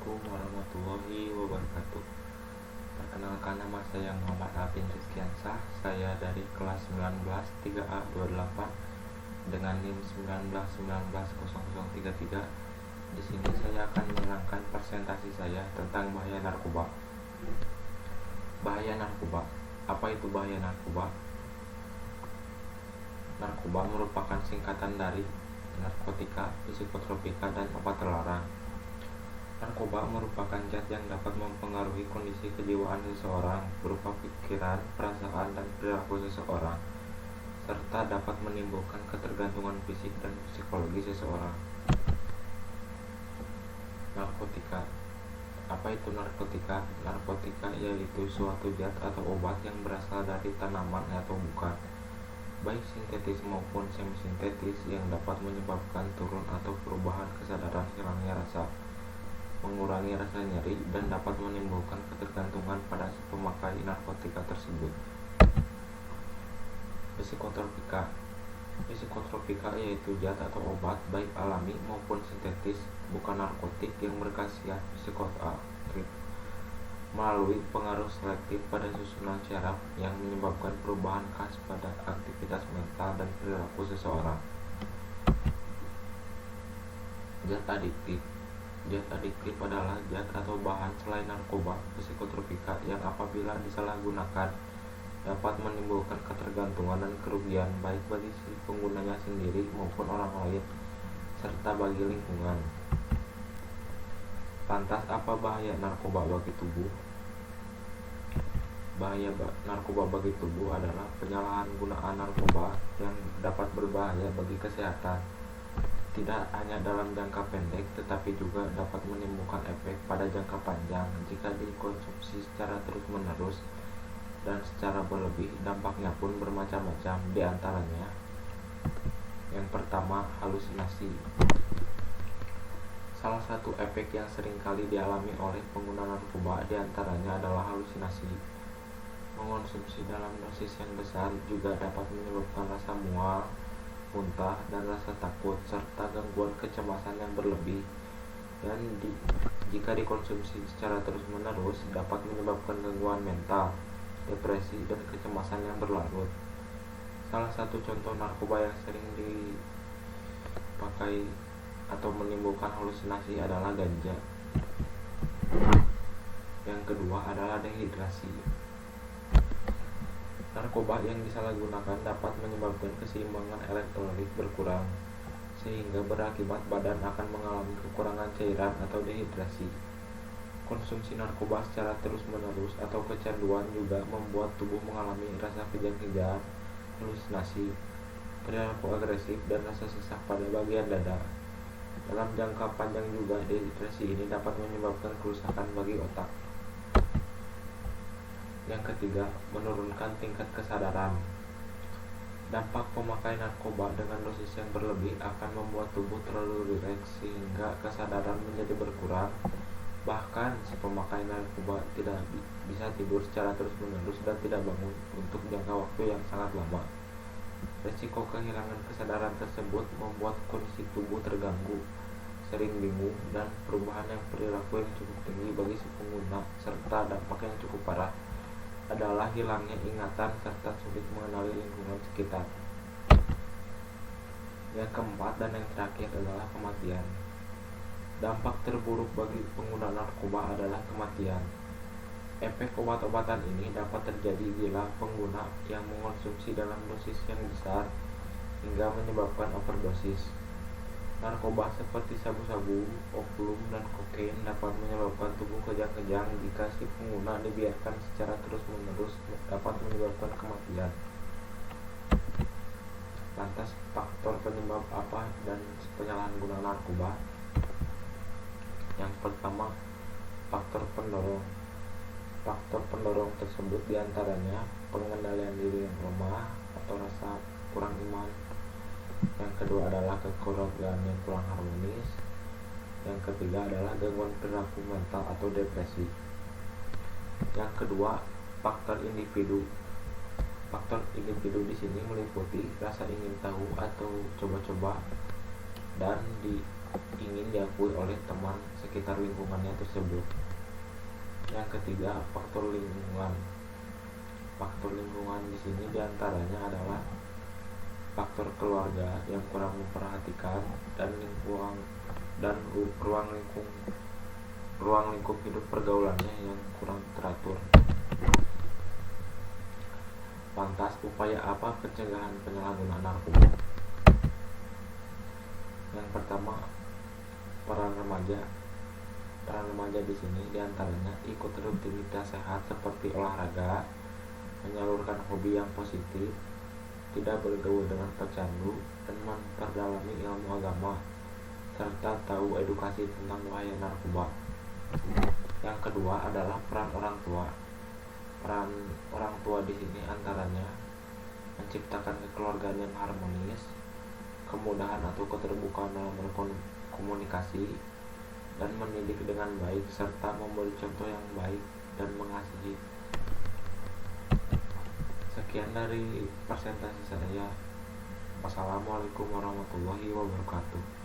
Assalamualaikum warahmatullahi wabarakatuh. Perkenalkan, nama saya Muhammad Alvin Rizkiansah. Saya dari kelas 19 3A 28 dengan NIM 19190033. Di sini saya akan menerangkan presentasi saya tentang bahaya narkoba. Bahaya narkoba. Apa itu bahaya narkoba? Narkoba merupakan singkatan dari narkotika, psikotropika, dan obat terlarang. Narkoba merupakan zat yang dapat mempengaruhi kondisi kejiwaan seseorang berupa pikiran, perasaan, dan perilaku seseorang, serta dapat menimbulkan ketergantungan fisik dan psikologi seseorang. Narkotika. Apa itu narkotika? Narkotika yaitu suatu zat atau obat yang berasal dari tanaman atau bukan, baik sintetis maupun semi-sintetis, yang dapat menyebabkan turun atau perubahan kesadaran, hilangnya rasa, mengurangi rasa nyeri, dan dapat menimbulkan ketergantungan pada si pemakai narkotika tersebut. Psikotropika. Psikotropika yaitu zat atau obat baik alami maupun sintetis, bukan narkotik, yang berkhasiat psikoaktif melalui pengaruh selektif pada susunan syaraf yang menyebabkan perubahan khas pada aktivitas mental dan perilaku seseorang. Zat adiktif. Zat adiktif adalah zat atau bahan selain narkoba, psikotropika, yang apabila disalahgunakan dapat menimbulkan ketergantungan dan kerugian baik bagi si penggunanya sendiri maupun orang lain, serta bagi lingkungan. Lantas, apa bahaya narkoba bagi tubuh? Bahaya narkoba bagi tubuh adalah penyalahgunaan narkoba yang dapat berbahaya bagi kesehatan, tidak hanya dalam jangka pendek, tetapi juga dapat menimbulkan efek pada jangka panjang jika dikonsumsi secara terus-menerus dan secara berlebih. Dampaknya pun bermacam-macam, diantaranya: yang pertama, halusinasi. Salah satu efek yang seringkali dialami oleh pengguna narkoba diantaranya adalah halusinasi. Mengonsumsi dalam dosis yang besar juga dapat menyebabkan rasa mual, muntah, dan rasa takut, serta gangguan kecemasan yang berlebih, dan jika dikonsumsi secara terus-menerus dapat menyebabkan gangguan mental, depresi, dan kecemasan yang berlarut. Salah satu contoh narkoba yang sering dipakai atau menimbulkan halusinasi adalah ganja. Yang kedua adalah dehidrasi. Narkoba yang disalahgunakan dapat menyebabkan keseimbangan elektrolit berkurang, sehingga berakibat badan akan mengalami kekurangan cairan atau dehidrasi. Konsumsi narkoba secara terus-menerus atau kecanduan juga membuat tubuh mengalami rasa kejang-kejang, halusinasi, perilaku agresif, dan rasa sesak pada bagian dada. Dalam jangka panjang juga, dehidrasi ini dapat menyebabkan kerusakan bagi otak. Yang ketiga, menurunkan tingkat kesadaran. Dampak pemakai narkoba dengan dosis yang berlebih akan membuat tubuh terlalu rileks sehingga kesadaran menjadi berkurang. Bahkan si pemakai narkoba tidak bisa tidur secara terus-menerus dan tidak bangun untuk jangka waktu yang sangat lama. Risiko kehilangan kesadaran tersebut membuat kondisi tubuh terganggu, sering bingung, dan perubahan yang perilaku yang cukup tinggi bagi si pengguna, serta dampak yang cukup parah adalah hilangnya ingatan serta sulit mengenali lingkungan sekitar. Yang keempat dan yang terakhir adalah kematian. Dampak terburuk bagi pengguna narkoba adalah kematian. Efek obat-obatan ini dapat terjadi bila pengguna yang mengonsumsi dalam dosis yang besar hingga menyebabkan overdosis. Narkoba seperti sabu-sabu, opium, dan kokain dapat menyebabkan tubuh kejang-kejang. Jika si pengguna dibiarkan secara terus-menerus dapat menyebabkan kematian. Lantas, faktor penyebab apa dan penyalahgunaan narkoba? Yang pertama, faktor pendorong. Faktor pendorong tersebut diantaranya pengendalian diri yang lemah atau rasa kurang iman. Yang kedua adalah kekeluargaan yang kurang harmonis. Yang ketiga adalah gangguan perilaku mental atau depresi. Yang kedua, faktor individu. Faktor individu di sini meliputi rasa ingin tahu atau coba-coba dan ingin diakui oleh teman sekitar lingkungannya tersebut. Yang ketiga, faktor lingkungan. Faktor lingkungan di sini diantaranya adalah faktor keluarga yang kurang memperhatikan dan ruang lingkup hidup pergaulannya yang kurang teratur. Lantas, upaya apa pencegahan penyalahgunaan narkoba? Yang pertama, peran remaja. Peran remaja di sini diantaranya ikut rutinitas sehat seperti olahraga, menyalurkan hobi yang positif, tidak bergaul dengan pecandu, dan memperdalami ilmu agama, serta tahu edukasi tentang bahaya narkoba. Yang kedua adalah peran orang tua. Peran orang tua di sini antaranya menciptakan kekeluargaan yang harmonis, kemudahan atau keterbukaan dalam berkomunikasi, dan mendidik dengan baik serta memberi contoh yang baik dan mengasihi. Sekian dari presentasi saya. Wassalamualaikum warahmatullahi wabarakatuh.